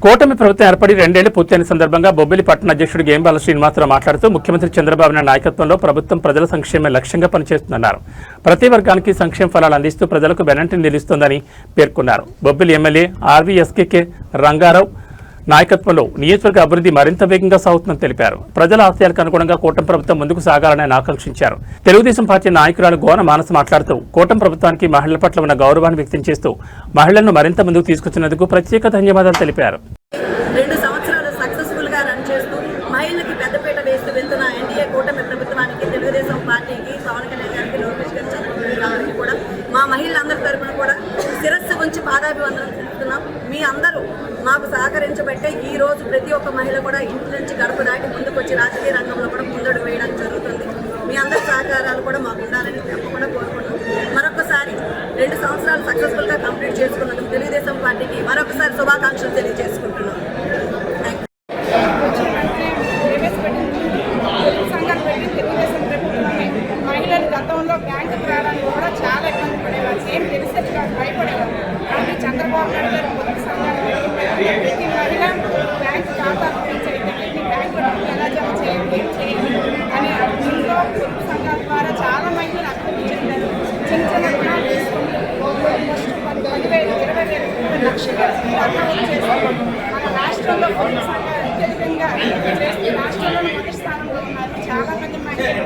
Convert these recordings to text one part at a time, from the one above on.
కూటమి ప్రభుత్వం ఏర్పడి 2 ఏళ్లు పూర్తయిన సందర్భంగా బొబ్బిలి పట్టణ అధ్యక్షుడు గేంబాల శ్రీనివాసరావు మాట్లాడుతూ ముఖ్యమంత్రి చంద్రబాబు నాయుడు నాయకత్వంలో ప్రభుత్వం ప్రజల సంక్షేమ లక్ష్యంగా పనిచేస్తుందన్నారు. ప్రతి వర్గానికి సంక్షేమ ఫలాలు అందిస్తూ ప్రజలకు వెన్నంటి నిలుస్తోందని పేర్కొన్నారు. బొబ్బిలి ఎమ్మెల్యే ఆర్వీఎస్కే రంగారావు నాయకత్వంలో నియోజకవర్గ అభివృద్ధి మరింత వేగంగా సాగుతుందని తెలిపారు. ప్రజల ఆశయాలకు అనుగుణంగా కూటమి ప్రభుత్వం ముందుకు సాగాలని ఆయన ఆకాంక్షించారు. తెలుగుదేశం పార్టీ నాయకురాలు గోన మానస మాట్లాడుతూ కూటమి ప్రభుత్వానికి మహిళల పట్ల ఉన్న గౌరవాన్ని వ్యక్తం చేస్తూ మహిళలను మరింత ముందుకు తీసుకొచ్చినందుకు ప్రత్యేక ధన్యవాదాలు తెలిపారు. 2 సంవత్సరాలు సక్సెస్ఫుల్ గా రన్ చేస్తూ మహిళలకు పెద్దపీట వేస్తూ వెళ్తున్న ఎన్డీఏ కూటమి ప్రభుత్వానికి, తెలుగుదేశం పార్టీకి, పవన్ కళ్యాణ్ గారికి, లోకేష్ గారికి, చంద్రబాబు గారికి కూడా మా మహిళలందరి తరపున కూడా శిరస్సు ఉంచి పాదాభివందనం తెలుపుతున్నాం. మీ అందరూ మాకు సహకరించబట్టే ఈ రోజు ప్రతి ఒక్క మహిళ కూడా ఇంటి నుంచి గడప దాటి ముందుకు వచ్చి రాజకీయ రంగంలో కూడా ముందడుగు వేయడం జరుగుతుంది. మీ అందరి సహకారాలు కూడా మాకు ఉండాలని తప్పకుండా కోరుకుంటున్నాం. మరొకసారి 2 సంవత్సరాలు సక్సెస్ఫుల్ గా కంప్లీట్ చేసుకున్నందుకు తెలుగుదేశం పార్టీకి మరొకసారి శుభాకాంక్షలు తెలియజేసుకుంటున్నాం. మహిళలు గతంలో బ్యాంకుకు రావడానికి కూడా చాలా ఇబ్బంది పడేవారు, ఏం తెలిసే భయపడేవారు. కానీ చంద్రబాబు నాయుడు గారు పొదుపు సంఘాలు ప్రతి మహిళ బ్యాంకు ఖాతా గురించి అయితే బ్యాంకు ఎలా జమ చేయండి అని ఇంట్లో పొదుపు సంఘాల ద్వారా చాలా మహిళలు అభివృద్ధి చెందారు. చిన్న చిన్న రుణాలు తీసుకుంటూ ఫస్ట్ 10,000, 20,000, లక్షలు చేసుకుంటూ మన రాష్ట్రంలో పొదుపు సంఘాలు అత్యధికంగా చేసి రాష్ట్రంలో మొదటి స్థానంలో ఉన్నారు. చాలా మంది మహిళలు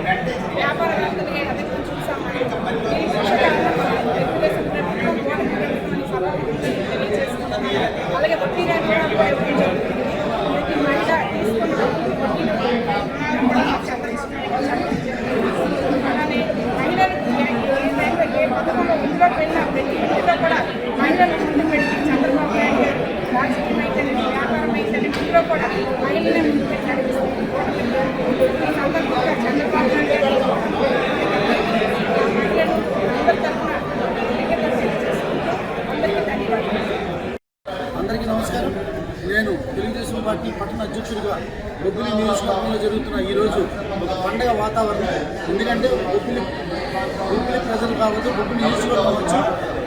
వ్యాపారవేత్తలుగా అధికం చూసామని ఈ కృషికాలంలో తెలుగుదేశం ప్రభుత్వం కూటమి ప్రభుత్వం అని తెలియజేసుకుంటున్నారు. అలాగే వడ్డీ రేట్లు ప్రతి మహిళ తీసుకున్న అలానే మహిళలకు ఏ టైంలో ఏ పథకంలో ఇంట్లోకి వెళ్ళినా ప్రతి ఇంటిలో కూడా మహిళలు ముందు పెట్టి చంద్రబాబు నాయుడు గారు రాజకీయం అయితే వ్యాపారం అయితే ఇంట్లో కూడా మహిళలే ముందు పెట్టి నడిపిస్తుంది. ఈ సందర్భంగా చంద్రబాబు నాయుడు గారు మహిళలు అందరి తరఫున అందరికీ ధన్యవాదాలు. అందరికీ నమస్కారం. నేను తెలుగుదేశం పార్టీ పట్టణ అధ్యక్షుడిగా బొబ్బిలి నియోజకవర్గంలో జరుగుతున్న ఈరోజు ఒక పండగ వాతావరణం. ఎందుకంటే బొబ్బిలి ప్రజలు కావచ్చు, బొబ్బిలి నియోజకవర్గం వచ్చి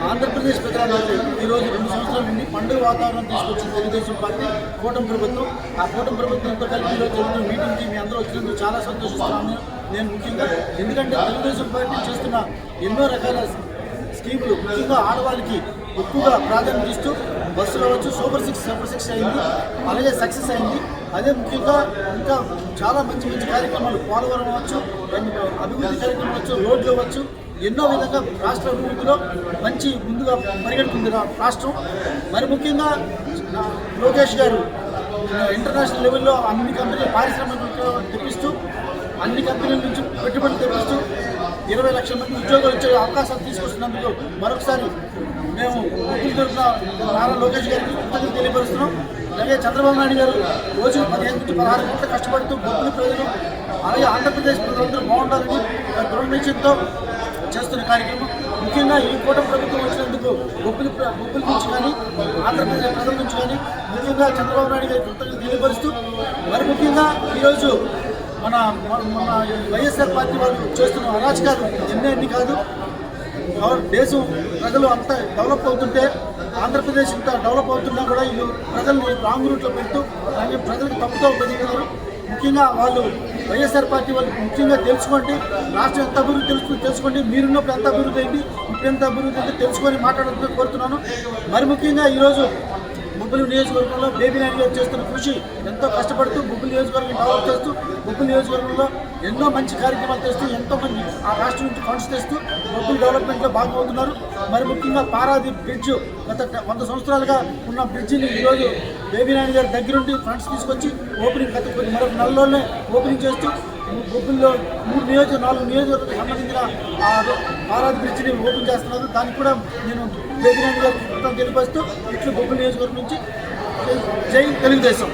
ఆంధ్రప్రదేశ్ ప్రజలందరూ ఈరోజు 2 సంవత్సరాల నుండి పండుగ వాతావరణం తీసుకొచ్చింది తెలుగుదేశం పార్టీ కూటమి ప్రభుత్వం. ఆ కూటమి ప్రభుత్వంతో కలిపి ఈరోజు జరుగుతున్న మీటింగ్కి మీ అందరూ వచ్చినందుకు చాలా సంతోషిస్తున్నాను నేను ముఖ్యంగా. ఎందుకంటే తెలుగుదేశం పార్టీ చేస్తున్న ఎన్నో రకాల స్కీములు ముఖ్యంగా ఆడవాళ్ళకి ఎక్కువగా ప్రాధాన్యత ఇస్తూ బస్సులో వచ్చు సూపర్ 6 అయింది, అలాగే సక్సెస్ అయింది. అదే ముఖ్యంగా ఇంకా చాలా మంచి మంచి కార్యక్రమాలు పోలవరం అవ్వచ్చు, అభివృద్ధి కార్యక్రమాలు వచ్చు, రోడ్లు అవ్వచ్చు, ఎన్నో విధంగా రాష్ట్ర అభివృద్ధిలో మంచి ముందుగా పరిగెడుతుంది రాష్ట్రం. మరి ముఖ్యంగా లోకేష్ గారు ఇంటర్నేషనల్ లెవెల్లో అన్ని కంపెనీలు పారిశ్రామిక తెప్పిస్తూ అన్ని కంపెనీల నుంచి పెట్టుబడులు తెప్పిస్తూ 20 లక్షల మంది ఉద్యోగాలు ఇచ్చే అవకాశాలు తీసుకొస్తున్నందుకు మరొకసారి మేము ముఖ్యులు తరఫున నారా లోకేష్ గారికి కృతజ్ఞతలు తెలియపరుస్తున్నాం. అలాగే చంద్రబాబు నాయుడు గారు రోజు 15 నుంచి 16 గంటలు కష్టపడుతూ బొబ్బిలి ప్రజలు అలాగే ఆంధ్రప్రదేశ్ ప్రజలందరూ బాగుండాలని దృఢ నిశ్చయంతో చేస్తున్న కార్యక్రమం. ముఖ్యంగా ఈ కూటమి ప్రభుత్వం వచ్చినందుకు బొబ్బిలి నుంచి కానీ ఆంధ్రప్రదేశ్ ప్రజల నుంచి కానీ ముఖ్యంగా చంద్రబాబు నాయుడు గారికి కృతజ్ఞతలు తెలియపరుస్తూ మరి ముఖ్యంగా ఈరోజు మన వైఎస్ఆర్ పార్టీ వాళ్ళు చేస్తున్న అరాచకాలు ఎన్ని కాదు. దేశం ప్రజలు అంత డెవలప్ అవుతుంటే ఆంధ్రప్రదేశ్ ఇంత డెవలప్ అవుతున్నా కూడా వీళ్ళు ప్రజల్ని రాంగ్ రూట్లో పెడుతూ అలాగే ప్రజలకు తప్పుతో పెరిగినారు. ముఖ్యంగా వాళ్ళు వైఎస్ఆర్ పార్టీ వాళ్ళు ముఖ్యంగా తెలుసుకోండి, రాష్ట్రం ఎంత అభివృద్ధి తెలుసుకోండి, మీరున్నప్పుడు ఎంత అభివృద్ధి అయింది, ఇప్పుడు ఎంత అభివృద్ధి అయితే తెలుసుకొని మాట్లాడాలని కోరుతున్నాను. మరి ముఖ్యంగా ఈరోజు బొబ్బిలి నియోజకవర్గంలో బేబీ నాయుడు గారు చేస్తున్న కృషి ఎంతో కష్టపడుతూ బొబ్బిలి నియోజకవర్గం డెవలప్ చేస్తూ బొబ్బిలి నియోజకవర్గంలో ఎన్నో మంచి కార్యక్రమాలు తెస్తూ ఎంతోమంది ఆ రాష్ట్రం నుంచి ఫండ్స్ తెస్తూ బొబ్బిలి డెవలప్మెంట్లో భాగమవుతున్నారు. మరి ముఖ్యంగా పారాదీప్ బ్రిడ్జ్ గత 100 సంవత్సరాలుగా ఉన్న బ్రిడ్జిని ఈరోజు బేబీ నాయుడు గారి దగ్గరుండి ఫండ్స్ తీసుకొచ్చి ఓపెనింగ్ మరొక నెలలోనే ఓపెనింగ్ చేస్తూ బొబ్బిలిలో 4 నియోజకవర్గాలకు సంబంధించిన పారాదీప్ బ్రిడ్జిని ఓపెన్ చేస్తున్నారు. దానికి కూడా నేను బేబీ నాయుడు గారికి తెలియపరుస్తూ ఇట్లు బొబ్బిలి నియోజకవర్గం నుంచి జై తెలుగుదేశం.